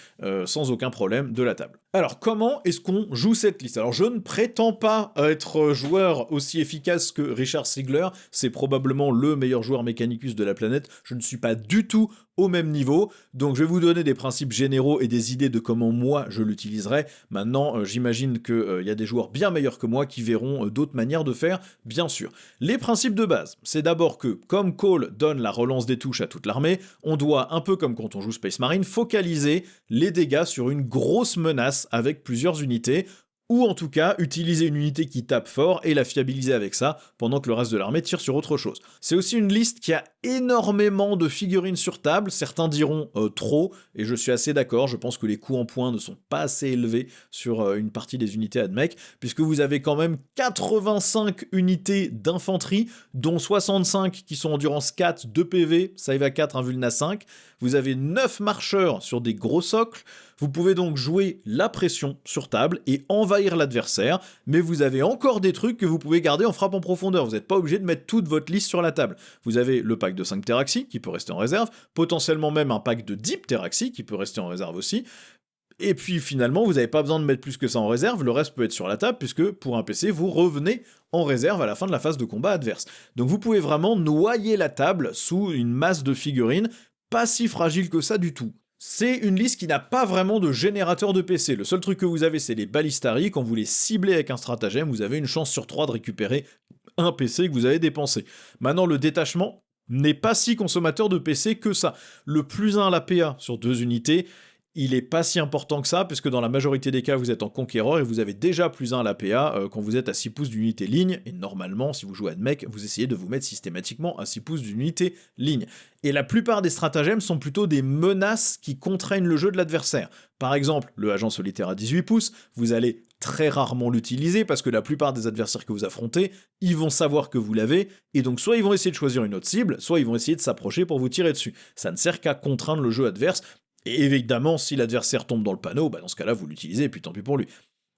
sans aucun problème de la table. Alors comment est-ce qu'on joue cette liste? Alors je ne prétends pas être joueur aussi efficace que Richard Sigler, c'est probablement le meilleur joueur Mechanicus de la planète, je ne suis pas du tout au même niveau, donc je vais vous donner des principes généraux et des idées de comment moi je l'utiliserai. Maintenant, j'imagine qu'il y a des joueurs bien meilleurs que moi qui verront d'autres manières de faire, bien sûr. Les principes de base, c'est d'abord que, comme Cole donne la relance des touches à toute l'armée, on doit, un peu comme quand on joue Space Marine, focaliser les dégâts sur une grosse menace avec plusieurs unités, ou en tout cas utiliser une unité qui tape fort et la fiabiliser avec ça pendant que le reste de l'armée tire sur autre chose. C'est aussi une liste qui a énormément de figurines sur table, certains diront trop, et je suis assez d'accord, je pense que les coûts en points ne sont pas assez élevés sur une partie des unités AdMech, puisque vous avez quand même 85 unités d'infanterie, dont 65 qui sont endurance 4, 2 PV, save à 4, invuln à 5, vous avez 9 marcheurs sur des gros socles, vous pouvez donc jouer la pression sur table et envahir l'adversaire, mais vous avez encore des trucs que vous pouvez garder en frappe en profondeur, vous n'êtes pas obligé de mettre toute votre liste sur la table. Vous avez le pack de 5 Terraxi qui peut rester en réserve, potentiellement même un pack de 10 Terraxi qui peut rester en réserve aussi, et puis finalement vous n'avez pas besoin de mettre plus que ça en réserve, le reste peut être sur la table puisque pour un PC vous revenez en réserve à la fin de la phase de combat adverse. Donc vous pouvez vraiment noyer la table sous une masse de figurines, pas si fragile que ça du tout. C'est une liste qui n'a pas vraiment de générateur de PC, le seul truc que vous avez c'est les Ballistari, quand vous les ciblez avec un stratagème, vous avez une chance sur 3 de récupérer un PC que vous avez dépensé. Maintenant le détachement n'est pas si consommateur de PC que ça. Le +1 à la PA sur 2 unités, il est pas si important que ça, puisque dans la majorité des cas, vous êtes en conquéreur et vous avez déjà +1 à l'APA quand vous êtes à 6 pouces d'unité ligne, et normalement, si vous jouez à mec, vous essayez de vous mettre systématiquement à 6 pouces d'unité ligne. Et la plupart des stratagèmes sont plutôt des menaces qui contraignent le jeu de l'adversaire. Par exemple, le agent solitaire à 18 pouces, vous allez très rarement l'utiliser parce que la plupart des adversaires que vous affrontez, ils vont savoir que vous l'avez, et donc soit ils vont essayer de choisir une autre cible, soit ils vont essayer de s'approcher pour vous tirer dessus. Ça ne sert qu'à contraindre le jeu adverse, et évidemment, si l'adversaire tombe dans le panneau, dans ce cas-là, vous l'utilisez, et puis tant pis pour lui.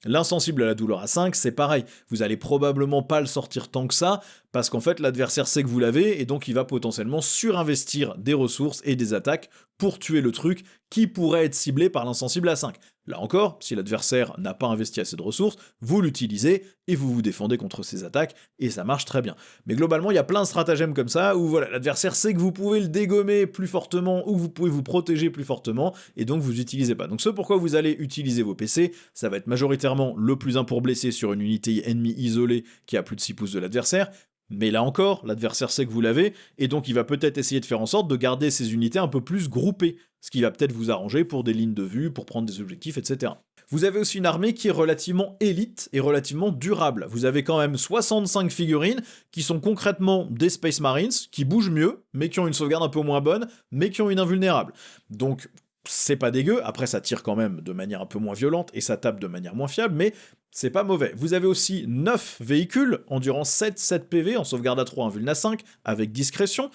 L'insensible à la douleur à 5, c'est pareil. Vous allez probablement pas le sortir tant que ça, parce qu'en fait, l'adversaire sait que vous l'avez, et donc il va potentiellement surinvestir des ressources et des attaques pour tuer le truc qui pourrait être ciblé par l'insensible à 5. Là encore, si l'adversaire n'a pas investi assez de ressources, vous l'utilisez et vous vous défendez contre ses attaques, et ça marche très bien. Mais globalement, il y a plein de stratagèmes comme ça, où voilà, l'adversaire sait que vous pouvez le dégommer plus fortement, ou que vous pouvez vous protéger plus fortement, et donc vous n'utilisez pas. Donc ce pourquoi vous allez utiliser vos PC, ça va être majoritairement le +1 pour blesser sur une unité ennemie isolée qui a plus de 6 pouces de l'adversaire, mais là encore, l'adversaire sait que vous l'avez, et donc il va peut-être essayer de faire en sorte de garder ses unités un peu plus groupées, ce qui va peut-être vous arranger pour des lignes de vue, pour prendre des objectifs, etc. Vous avez aussi une armée qui est relativement élite et relativement durable. Vous avez quand même 65 figurines qui sont concrètement des Space Marines, qui bougent mieux, mais qui ont une sauvegarde un peu moins bonne, mais qui ont une invulnérable. Donc c'est pas dégueu, après ça tire quand même de manière un peu moins violente, et ça tape de manière moins fiable, mais c'est pas mauvais. Vous avez aussi 9 véhicules, endurance 7 PV, en sauvegarde à 3, invuln à 5, avec discrétion.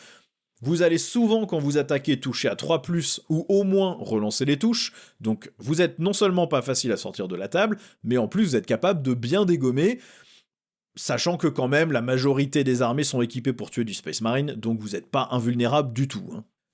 Vous allez souvent, quand vous attaquez, toucher à 3+, ou au moins relancer les touches, donc vous êtes non seulement pas facile à sortir de la table, mais en plus vous êtes capable de bien dégommer, sachant que quand même la majorité des armées sont équipées pour tuer du Space Marine, donc vous n'êtes pas invulnérable du tout.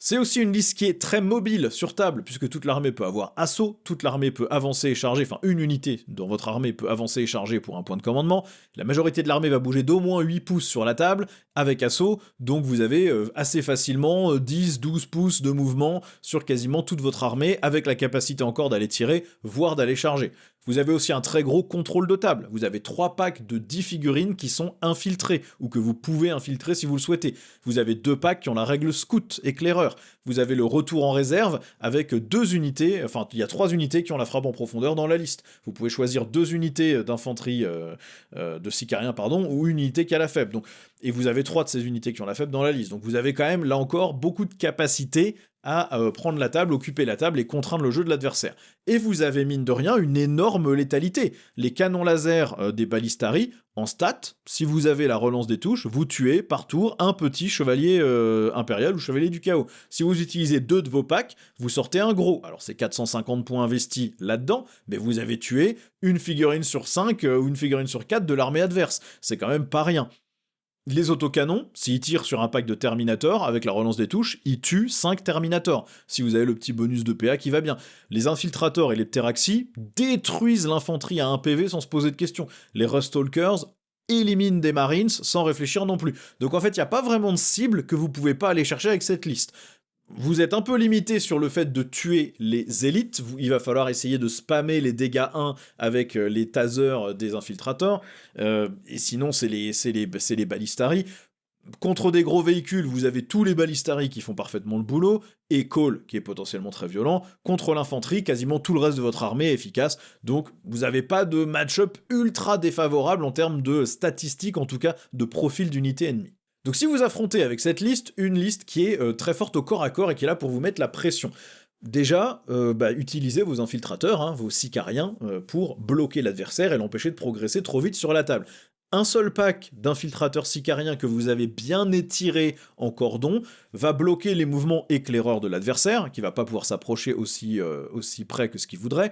C'est aussi une liste qui est très mobile sur table, puisque toute l'armée peut avoir assaut, toute l'armée peut avancer et charger, enfin une unité dans votre armée peut avancer et charger pour un point de commandement, la majorité de l'armée va bouger d'au moins 8 pouces sur la table, avec assaut, donc vous avez assez facilement 10-12 pouces de mouvement sur quasiment toute votre armée, avec la capacité encore d'aller tirer, voire d'aller charger. Vous avez aussi un très gros contrôle de table. Vous avez 3 packs de 10 figurines qui sont infiltrées, ou que vous pouvez infiltrer si vous le souhaitez. Vous avez 2 packs qui ont la règle scout, éclaireur. Vous avez le retour en réserve avec 2 unités, enfin il y a 3 unités qui ont la frappe en profondeur dans la liste. Vous pouvez choisir 2 unités d'infanterie, de sicariens, pardon, ou une unité qui a la faible. Donc, et vous avez 3 de ces unités qui ont la faible dans la liste. Donc vous avez quand même, là encore, beaucoup de capacité à prendre la table, occuper la table et contraindre le jeu de l'adversaire. Et vous avez mine de rien une énorme létalité. Les canons laser des Ballistari, en stat, si vous avez la relance des touches, vous tuez par tour un petit chevalier impérial ou chevalier du chaos. Si vous utilisez 2 de vos packs, vous sortez un gros. Alors c'est 450 points investis là-dedans, mais vous avez tué une figurine sur 5 ou une figurine sur 4 de l'armée adverse. C'est quand même pas rien. Les autocanons, s'ils tirent sur un pack de Terminator, avec la relance des touches, ils tuent 5 Terminator, si vous avez le petit bonus de PA qui va bien. Les infiltrators et les pteraxis détruisent l'infanterie à 1 PV sans se poser de questions. Les Rustalkers éliminent des Marines sans réfléchir non plus. Donc en fait, il n'y a pas vraiment de cible que vous pouvez pas aller chercher avec cette liste. Vous êtes un peu limité sur le fait de tuer les élites, il va falloir essayer de spammer les dégâts 1 avec les tasers des infiltrateurs, et sinon c'est les Ballistari. Contre des gros véhicules, vous avez tous les Ballistari qui font parfaitement le boulot, et Cole qui est potentiellement très violent. Contre l'infanterie, quasiment tout le reste de votre armée est efficace, donc vous n'avez pas de match-up ultra défavorable en termes de statistiques, en tout cas de profil d'unité ennemie. Donc si vous affrontez avec cette liste, une liste qui est très forte au corps à corps et qui est là pour vous mettre la pression. Déjà, utilisez vos infiltrateurs, vos sicariens, pour bloquer l'adversaire et l'empêcher de progresser trop vite sur la table. Un seul pack d'infiltrateurs sicariens que vous avez bien étiré en cordon va bloquer les mouvements éclaireurs de l'adversaire, qui va pas pouvoir s'approcher aussi près que ce qu'il voudrait.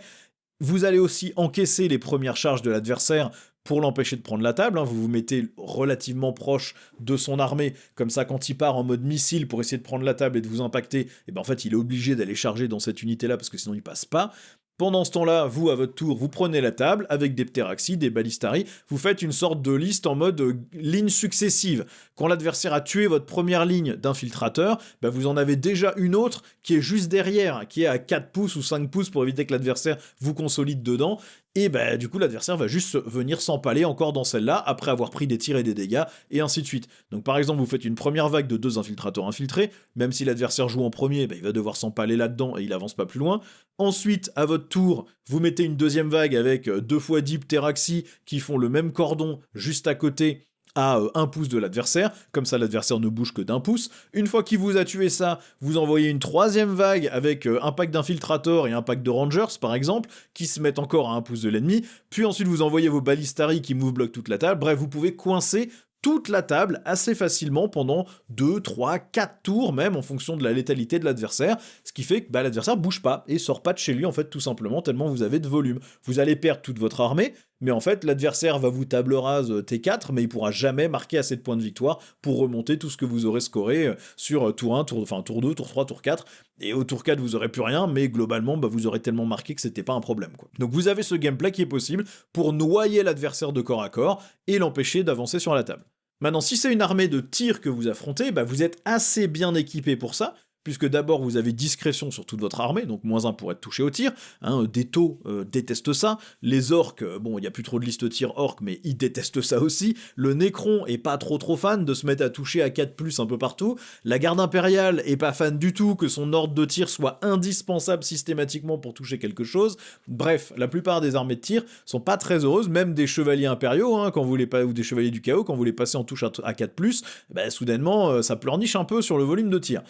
Vous allez aussi encaisser les premières charges de l'adversaire pour l'empêcher de prendre la table, vous vous mettez relativement proche de son armée, comme ça quand il part en mode missile pour essayer de prendre la table et de vous impacter, et en fait il est obligé d'aller charger dans cette unité-là parce que sinon il passe pas. Pendant ce temps-là, vous, à votre tour, vous prenez la table avec des pteraxis, des ballistari, vous faites une sorte de liste en mode ligne successive. Quand l'adversaire a tué votre première ligne d'infiltrateur, vous en avez déjà une autre qui est juste derrière, qui est à 4 pouces ou 5 pouces pour éviter que l'adversaire vous consolide dedans, et bah du coup l'adversaire va juste venir s'empaler encore dans celle-là, après avoir pris des tirs et des dégâts, et ainsi de suite. Donc par exemple, vous faites une première vague de 2 infiltrateurs infiltrés, même si l'adversaire joue en premier, bah, il va devoir s'empaler là-dedans et il avance pas plus loin. Ensuite, à votre tour, vous mettez une deuxième vague avec 2 fois Deep Teraxi qui font le même cordon juste à côté, à 1 pouce de l'adversaire, comme ça l'adversaire ne bouge que d'1 pouce. Une fois qu'il vous a tué ça, vous envoyez une troisième vague avec un pack d'infiltrateurs et un pack de rangers par exemple, qui se mettent encore à 1 pouce de l'ennemi, puis ensuite vous envoyez vos ballistari qui move bloquent toute la table, bref vous pouvez coincer toute la table assez facilement pendant 2, 3, 4 tours même en fonction de la létalité de l'adversaire, ce qui fait que bah, l'adversaire bouge pas et sort pas de chez lui en fait tout simplement tellement vous avez de volume. Vous allez perdre toute votre armée, mais en fait l'adversaire va vous table rase T4 mais il pourra jamais marquer assez de points de victoire pour remonter tout ce que vous aurez scoré sur tour 1, tour 2, tour 3, tour 4, et au tour 4 vous aurez plus rien, mais globalement bah, vous aurez tellement marqué que c'était pas un problème quoi. Donc vous avez ce gameplay qui est possible pour noyer l'adversaire de corps à corps et l'empêcher d'avancer sur la table. Maintenant, si c'est une armée de tir que vous affrontez, bah vous êtes assez bien équipé pour ça, puisque d'abord vous avez discrétion sur toute votre armée, donc -1 pour être touché au tir, hein, des taux détestent ça, les orques, bon il n'y a plus trop de liste tir orques, mais ils détestent ça aussi, le Necron est pas trop fan de se mettre à toucher à 4+, un peu partout, la garde impériale est pas fan du tout que son ordre de tir soit indispensable systématiquement pour toucher quelque chose, bref, la plupart des armées de tir sont pas très heureuses, même des chevaliers impériaux, hein, quand vous les ou des chevaliers du chaos, quand vous les passez en touche à 4+, bah, soudainement ça pleurniche un peu sur le volume de tir.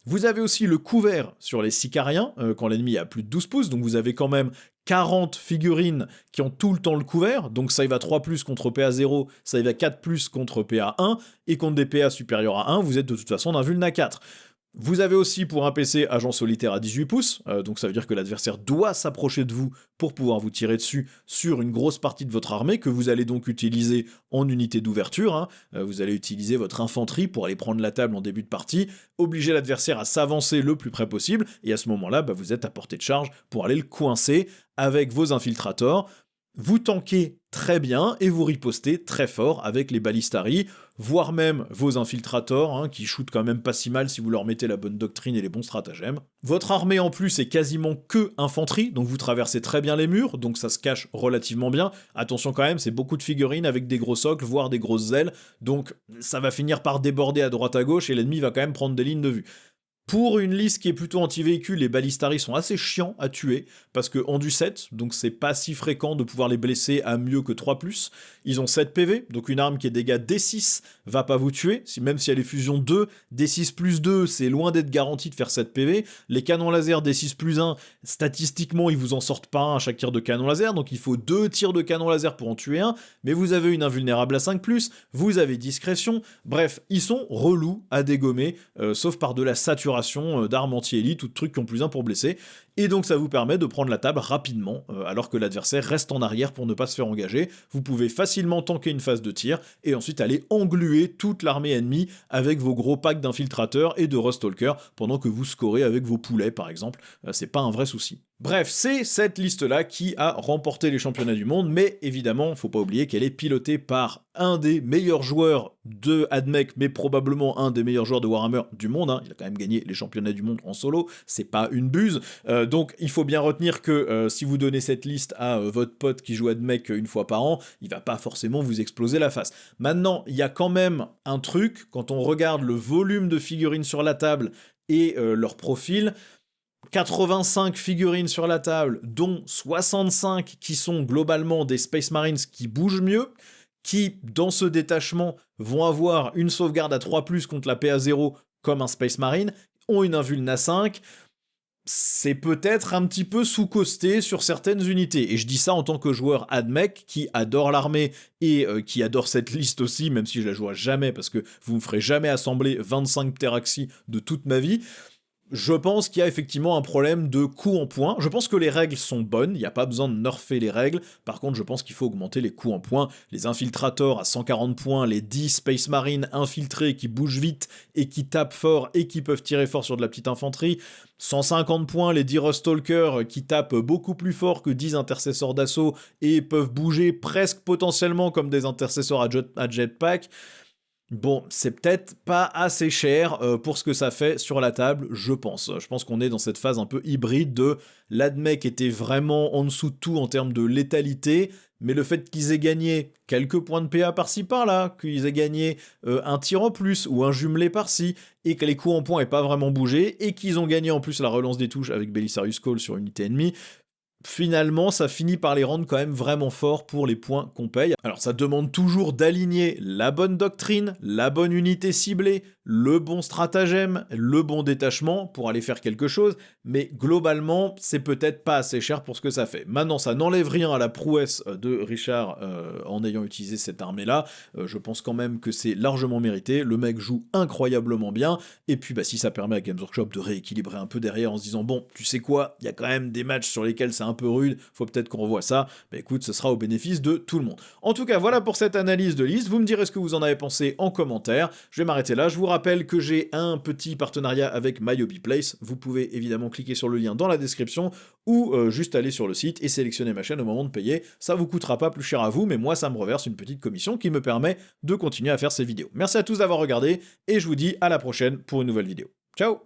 Vous avez aussi le couvert sur les Sicariens, quand l'ennemi a plus de 12 pouces, donc vous avez quand même 40 figurines qui ont tout le temps le couvert, donc ça y va 3+, contre PA 0, ça y va 4+, contre PA 1, et contre des PA supérieurs à 1, vous êtes de toute façon d'un vuln à 4. Vous avez aussi pour un PC agent solitaire à 18 pouces, donc ça veut dire que l'adversaire doit s'approcher de vous pour pouvoir vous tirer dessus sur une grosse partie de votre armée, que vous allez donc utiliser en unité d'ouverture, hein. Vous allez utiliser votre infanterie pour aller prendre la table en début de partie, obliger l'adversaire à s'avancer le plus près possible, et à ce moment-là, bah, vous êtes à portée de charge pour aller le coincer avec vos infiltrators. Vous tankez très bien et vous ripostez très fort avec les ballistari, voire même vos infiltrators, hein, qui shootent quand même pas si mal si vous leur mettez la bonne doctrine et les bons stratagèmes. Votre armée en plus est quasiment que infanterie, donc vous traversez très bien les murs, donc ça se cache relativement bien. Attention quand même, c'est beaucoup de figurines avec des gros socles, voire des grosses ailes, donc ça va finir par déborder à droite à gauche et l'ennemi va quand même prendre des lignes de vue. Pour une liste qui est plutôt anti-véhicule, les ballistari sont assez chiants à tuer, parce que en du 7, donc c'est pas si fréquent de pouvoir les blesser à mieux que 3+. Ils ont 7 PV, donc une arme qui est dégâts D6 va pas vous tuer, même si elle est fusion 2, D6 plus 2, c'est loin d'être garanti de faire 7 PV. Les canons laser D6 plus 1, statistiquement ils vous en sortent pas un à chaque tir de canon laser, donc il faut 2 tirs de canon laser pour en tuer un, mais vous avez une invulnérable à 5+, vous avez discrétion, bref, ils sont relous à dégommer, sauf par de la saturation d'armes anti-élite ou de trucs qui ont plus un pour blesser, et donc ça vous permet de prendre la table rapidement, alors que l'adversaire reste en arrière pour ne pas se faire engager. Vous pouvez facilement tanker une phase de tir, et ensuite aller engluer toute l'armée ennemie avec vos gros packs d'infiltrateurs et de rustalkers, pendant que vous scorez avec vos poulets par exemple, c'est pas un vrai souci. Bref, c'est cette liste-là qui a remporté les championnats du monde, mais évidemment, faut pas oublier qu'elle est pilotée par un des meilleurs joueurs de AdMech, mais probablement un des meilleurs joueurs de Warhammer du monde, hein. Il a quand même gagné les championnats du monde en solo, c'est pas une buse, donc il faut bien retenir que si vous donnez cette liste à votre pote qui joue AdMech une fois par an, il va pas forcément vous exploser la face. Maintenant, il y a quand même un truc, quand on regarde le volume de figurines sur la table et leur profil, 85 figurines sur la table, dont 65 qui sont globalement des Space Marines qui bougent mieux, qui, dans ce détachement, vont avoir une sauvegarde à 3+, contre la PA0 comme un Space Marine, ont une invuln à 5, c'est peut-être un petit peu sous-costé sur certaines unités. Et je dis ça en tant que joueur AdMech qui adore l'armée et qui adore cette liste aussi, même si je la jouerai jamais parce que vous me ferez jamais assembler 25 Pteraxi de toute ma vie. Je pense qu'il y a effectivement un problème de coût en points. Je pense que les règles sont bonnes, il n'y a pas besoin de nerfer les règles. Par contre, je pense qu'il faut augmenter les coûts en points. Les infiltrators à 140 points, les 10 Space Marines infiltrés qui bougent vite et qui tapent fort et qui peuvent tirer fort sur de la petite infanterie. 150 points, les 10 Rustalkers qui tapent beaucoup plus fort que 10 intercesseurs d'assaut et peuvent bouger presque potentiellement comme des intercesseurs à jetpack. Bon, c'est peut-être pas assez cher pour ce que ça fait sur la table, je pense. Je pense qu'on est dans cette phase un peu hybride de l'ADMEC était vraiment en dessous de tout en termes de létalité, mais le fait qu'ils aient gagné quelques points de PA par-ci par-là, qu'ils aient gagné un tir en plus ou un jumelé par-ci, et que les coups en points aient pas vraiment bougé, et qu'ils ont gagné en plus la relance des touches avec Belisarius Cole sur unité ennemie, finalement, ça finit par les rendre quand même vraiment forts pour les points qu'on paye. Alors ça demande toujours d'aligner la bonne doctrine, la bonne unité ciblée, le bon stratagème, le bon détachement pour aller faire quelque chose, mais globalement, c'est peut-être pas assez cher pour ce que ça fait. Maintenant, ça n'enlève rien à la prouesse de Richard en ayant utilisé cette armée-là. Je pense quand même que c'est largement mérité. Le mec joue incroyablement bien, et puis bah, si ça permet à Games Workshop de rééquilibrer un peu derrière en se disant bon, tu sais quoi, il y a quand même des matchs sur lesquels c'est un peu rude, faut peut-être qu'on revoie ça, bah écoute, ce sera au bénéfice de tout le monde. En tout cas, voilà pour cette analyse de liste, vous me direz ce que vous en avez pensé en commentaire, je vais m'arrêter là, je vous rappelle que j'ai un petit partenariat avec MyHobbyPlace, vous pouvez évidemment cliquer sur le lien dans la description, ou juste aller sur le site et sélectionner ma chaîne au moment de payer, ça vous coûtera pas plus cher à vous, mais moi ça me reverse une petite commission qui me permet de continuer à faire ces vidéos. Merci à tous d'avoir regardé, et je vous dis à la prochaine pour une nouvelle vidéo. Ciao!